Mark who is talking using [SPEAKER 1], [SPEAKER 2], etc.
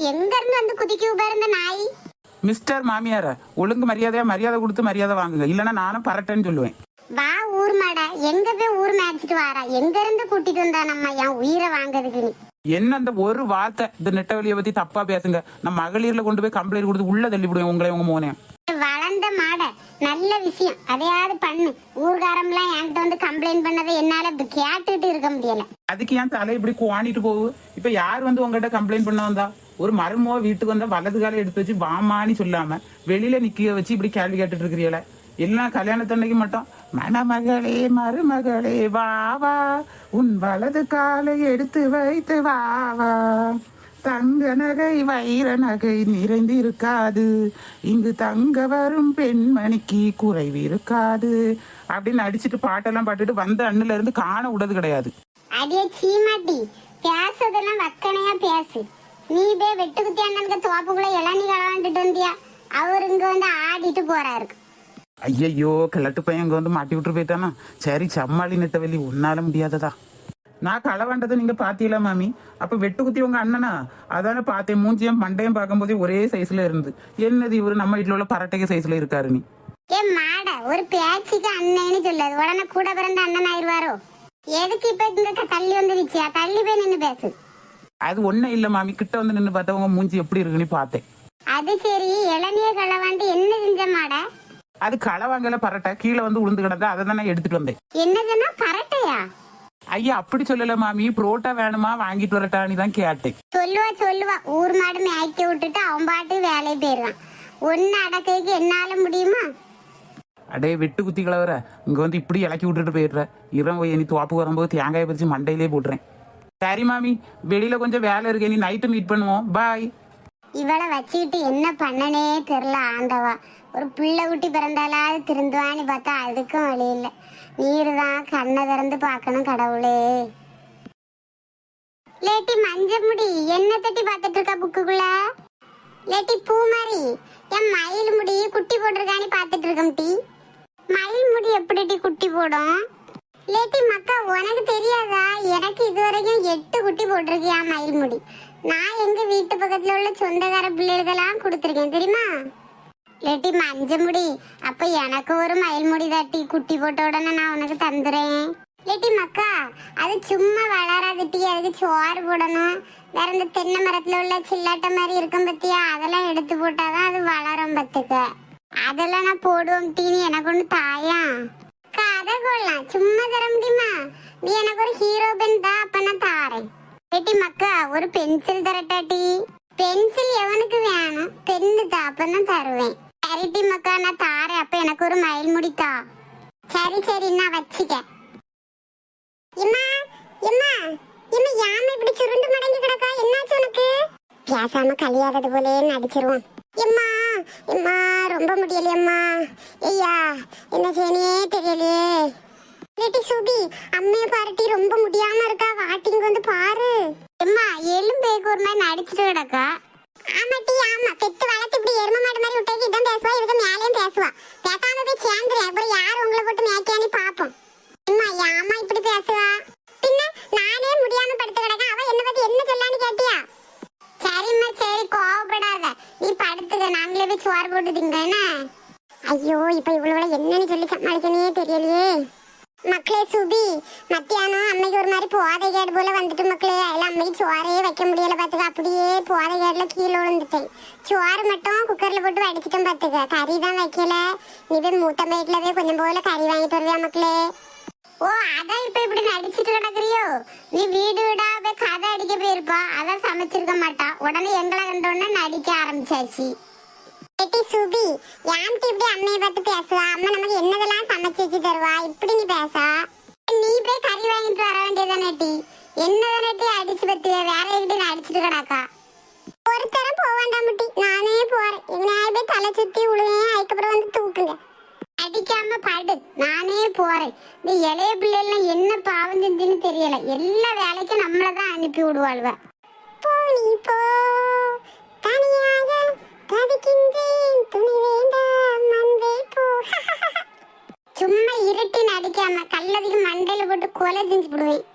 [SPEAKER 1] எங்க இருந்து வந்து குதிக்கு பாருந்த நாய்.
[SPEAKER 2] மிஸ்டர் மாமியார ஒழுங்கு மரியாதை கொடுத்து மரியாதை வாங்குங்க, இல்லைன்னா நானும் பரட்டேன்னு சொல்லுவேன்.
[SPEAKER 1] வா ஊர் மாட, எங்க போய் ஊர் மேய்ச்சிட்டு வாரா? எங்க இருந்து கூட்டிட்டு வந்தா நம்ம என் உயிரை வாங்குறதுக்கு? நீ
[SPEAKER 2] என்ன அந்த ஒரு வார்த்தை இந்த நெட்டவெளியை பத்தி தப்பா பேசுங்க, நான் மகளிர்ல கொண்டு போய் கம்ப்ளைண்ட் கொடுத்து உள்ள தள்ளி விடுவேன் உங்களை உங்க மோனே.
[SPEAKER 1] வளர்ந்த மாட, நல்ல விஷயம், அதையாவது பண்ணு. ஊர்காரம்லாம் என்கிட்ட வந்து கம்ப்ளைண்ட் பண்ணதை என்னால கேட்டுட்டு இருக்க முடியல.
[SPEAKER 2] அதுக்கு ஏன் தலை இப்படி குவாண்டிட்டு போகுது? இப்ப யார் வந்து உங்ககிட்ட கம்ப்ளைண்ட் பண்ண வந்தா? ஒரு மருமோ வீட்டுக்கு வந்தா வலது காலை எடுத்து வச்சு வாமான்னு சொல்லாம வெளியில நிக்க வச்சு இப்படி கேள்வி கேட்டுட்டு இருக்கிறீங்கள? எல்லாம் கல்யாணத்தன்னைக்கு மட்டும் மணமகளே மருமகளே வா வா, உன் வலது காலை எடுத்து வைத்து வா வா, தங்க நகை வைர நகை நிறைந்து இருக்காது, இங்கு தங்க வரும் பெண்மணிக்கு குறைவு இருக்காது அப்படின்னு அடிச்சுட்டு பாட்டெல்லாம் பாட்டுட்டு வந்த அண்ணுல இருந்து காண விடது கிடையாது.
[SPEAKER 1] அடியே சீமாட்டி, பேசுறதெல்லாம் வக்கனையா பேசு. நீ போய் வெட்டுக்குத்தி அண்ணனுக்கு தோப்புக்குள்ள இளநீ களவாண்டுட்டு வந்தியா? அவர் இங்க வந்து ஆடிட்டு போறாரு.
[SPEAKER 2] ஐயையோ, கிழட்டு பையன் இங்க வந்து மாட்டி விட்டு போயிட்டானா? சரி, சம்மாளி நெட்டவெளி, உன்னால முடியாததா? நான் களவாண்டதை நீங்க பாத்தீங்களா மாமி? அப்ப வெட்டுக்குத்தி உங்க அண்ணனா? அதான பார்த்தேன். மூஞ்சியும் மண்டையும் பார்க்கும்போதே ஒரே சைஸ்ல இருந்து. என்னது இவரு நம்ம வீட்டுல உள்ள பரட்டைக்கு சைஸ்ல இருக்காரு? நீ
[SPEAKER 1] ஏ மாட, ஒரு பேச்சுக்கு அண்ணன்னு சொல்லாது, உடனே கூட பிறந்த அண்ணன் ஆயிடுவாரோ? எதுக்கு இப்ப இங்க தள்ளி வந்து நிச்சியா? தள்ளி போய் நின்னு பேசு.
[SPEAKER 2] அது ஒன்னும் இல்ல மாமி, கிட்ட வந்து நின்று பார்த்தா உங்க மூஞ்சி எப்படி இருக்குன்னு பார்த்தேன்.
[SPEAKER 1] அது சரி, இளநிய களவாண்டு என்ன செஞ்ச மாட?
[SPEAKER 2] அது களவாங்கல பரட்டை கீழே வந்து உளுந்து கிடந்தா அதை தான் நான் எடுத்துட்டு வந்தேன்.
[SPEAKER 1] என்னதுன்னா பரட்டையா?
[SPEAKER 2] ஐயா அப்படி சொல்லல மாமி, புரோட்டா வேணுமா வாங்கிட்டு வரட்டான்னு தான் கேட்டேன்.
[SPEAKER 1] சொல்லுவா ஊர் மாடு மேய்க்க விட்டுட்டு அவன் பாட்டு வேலையை போயிடுவான். ஒன்னு அடக்கைக்கு என்னால முடியுமா?
[SPEAKER 2] அடே வெட்டு குத்தி கிளவர, இங்க வந்து இப்படி இலக்கி விட்டுட்டு போயிடுற. இரவு நீ துவாப்பு வரும்போது தேங்காயை பறிச்சு மண்டையிலே போட்டுறேன். சரி மாமி, வெளியில கொஞ்சம் வேலை இருக்கு, நீ நைட்டு மீட் பண்ணுவோம். பாய்.
[SPEAKER 1] இவளை வச்சுக்கிட்டு என்ன பண்ணனே தெரியல ஆண்டவா. ஒரு பிள்ளை குட்டி பிறந்தாலாவது திருந்துவான்னு பார்த்தா அதுக்கும் வழி இல்லை. நீரு தான் கண்ணை திறந்து பார்க்கணும் கடவுளே. லேட்டி மஞ்ச முடி என்ன தட்டி பார்த்துட்டு இருக்கா புக்குக்குள்ள? லேட்டி பூ மாதிரி என் மயில் முடி குட்டி போட்டிருக்கான்னு பார்த்துட்டு இருக்கோம். டி மயில் முடி எப்படி டி குட்டி போடும்? லேட்டி மக்கா, உனக்கு தெரியாதா? எனக்கு இதுவரைக்கும் 8 குட்டி போட்டிருக்கியா மயில் முடி. நான் எங்க வீட்டு பக்கத்துல உள்ள சொந்தக்கார பிள்ளைகளெல்லாம் கொடுத்துருக்கேன் தெரியுமா? லேட்டி மஞ்ச முடி, அப்ப எனக்கு ஒரு மயில் முடி தட்டி குட்டி போட்ட உடனே நான் உனக்கு தந்துறேன். லேட்டி மக்கா, அது சும்மா வளராதுட்டி, அதுக்கு சோறு போடணும். வேற இந்த தென்னை மரத்துல உள்ள சில்லாட்ட மாதிரி இருக்கும் பத்தியா, அதெல்லாம் எடுத்து போட்டாதான் அது வளரும் பத்துக்க. அதெல்லாம் நான் போடுவோம் டீ, நீ எனக்கு ஒண்ணு தாயா? கதை கொள்ளலாம், சும்மா தர முடியுமா? நீ எனக்கு ஒரு ஹீரோ பென் தான், அப்ப நான் தாரேன். லேட்டி மக்கா, ஒரு பென்சில் தரட்டாட்டி? பென்சில் எவனுக்கு வேணும்? பென்னு தான், அப்பதான் தருவேன். சரிட்டி மக்கா, நான் தாரேன். அப்ப எனக்கு ஒரு மயில் முடித்தா. சரி நான் வச்சுக்க. இம்மா இம்மா இம்மா, யாம இப்படி சுருண்டு மடங்கி கிடக்கா? என்னாச்சு உனக்கு? பேசாம கலியாதது போலே நடிச்சிருவோம். எம்மா எம்மா, ரொம்ப முடியலையம்மா. ஐயா, என்ன செய்யனே தெரியலையே. லேட்டி சுபி, அம்மைய பாருட்டி, ரொம்ப முடியாம இருக்கா, வாட்டிங்க வந்து பாரு. எம்மா, எலும்பேக்கு ஒரு மாதிரி நடிச்சிட்டு கிடக்கா. ஆமாட்டி ஆமா, பெத்து வளர்த்து இப்படி எரும மாடு மாதிரி விட்டேக்கு இதான் பேசுவா, இதுக்கு மேலேயும் பேசுவா. பேசாம போய் சேர்ந்துரு, அப்புறம் யார் உங்களை போட்டு மேய்க்கானு பாப்போம். அம்மா யாமா இப்படி பேசுவா? பின்ன நானே முடியாம படுத்து கிடக்க, அவ என்ன பத்தி என்ன சொல்லான்னு கேட்டியா? சரிம்மா சரி, கோவப்படாத, நீ படுத்துக்க, நாங்களே போய் சோறு போட்டு திங்க. என்ன? ஐயோ, இப்ப இவ்வளவு என்னன்னு சொல்லி சமாளிக்கனே தெரியலையே. மக்களே சுபி, மத்தியானம் அம்மைக்கு ஒரு மாதிரி போதை கேடு போல வந்துட்டு மக்களே. அதில் அம்மைக்கு சோறையே வைக்க முடியல பார்த்துக்க, அப்படியே போதை கேடுல கீழே விழுந்துட்டேன். சோறு மட்டும் குக்கர்ல போட்டு வடிச்சிட்டோம் பார்த்துக்க, கறி தான் வைக்கல. நீ போய் மூத்த பைட்ல போய் கொஞ்சம் போல கறி வாங்கிட்டு வருவியா மக்களே? ஓ, அதான் இப்ப இப்படி நடிச்சிட்டு கிடக்குறியோ? நீ வீடு வீடா போய் கதை அடிக்க போயிருப்பா, அதான் சமைச்சிருக்க மாட்டா. உடனே எங்களை கண்டோன்னு நடிக்க ஆரம்பிச்சாச்சு. லேட்டி சுபி, யான்ட்டு இப்படி அம்மையை பார்த்து பேசுவா? அம்மா நமக்கு என்னதெல்லாம் சமைச்சு வச்சு தருவா, இப்படி நீ பேசா? நீ போய் கறி வாங்கிட்டு வர வேண்டியதானே டி? என்னதானே டி அடிச்சு பத்து வேற எங்கிட்ட அடிச்சுட்டு கிடாக்கா? ஒருத்தரம் போக வேண்டாம் முட்டி, நானே போறேன். நான் போய் தலை சுத்தி விழுவேன், அதுக்கப்புறம் வந்து தூக்குங்க. அடிக்காம படு, நானே போறேன். இந்த இளைய பிள்ளைலாம் என்ன பாவம் செஞ்சுன்னு தெரியல, எல்லா வேலைக்கும் நம்மளதான் அனுப்பி விடுவாள்வ. போ நீ போ, தனியாக தவிக்கின்றேன், துணி வேண்டாம் மண்டை போ. சும்மா இருட்டி நடிக்காம கல்லதுக்கு மண்டையில போட்டு கொலை செஞ்சு விடுவேன்.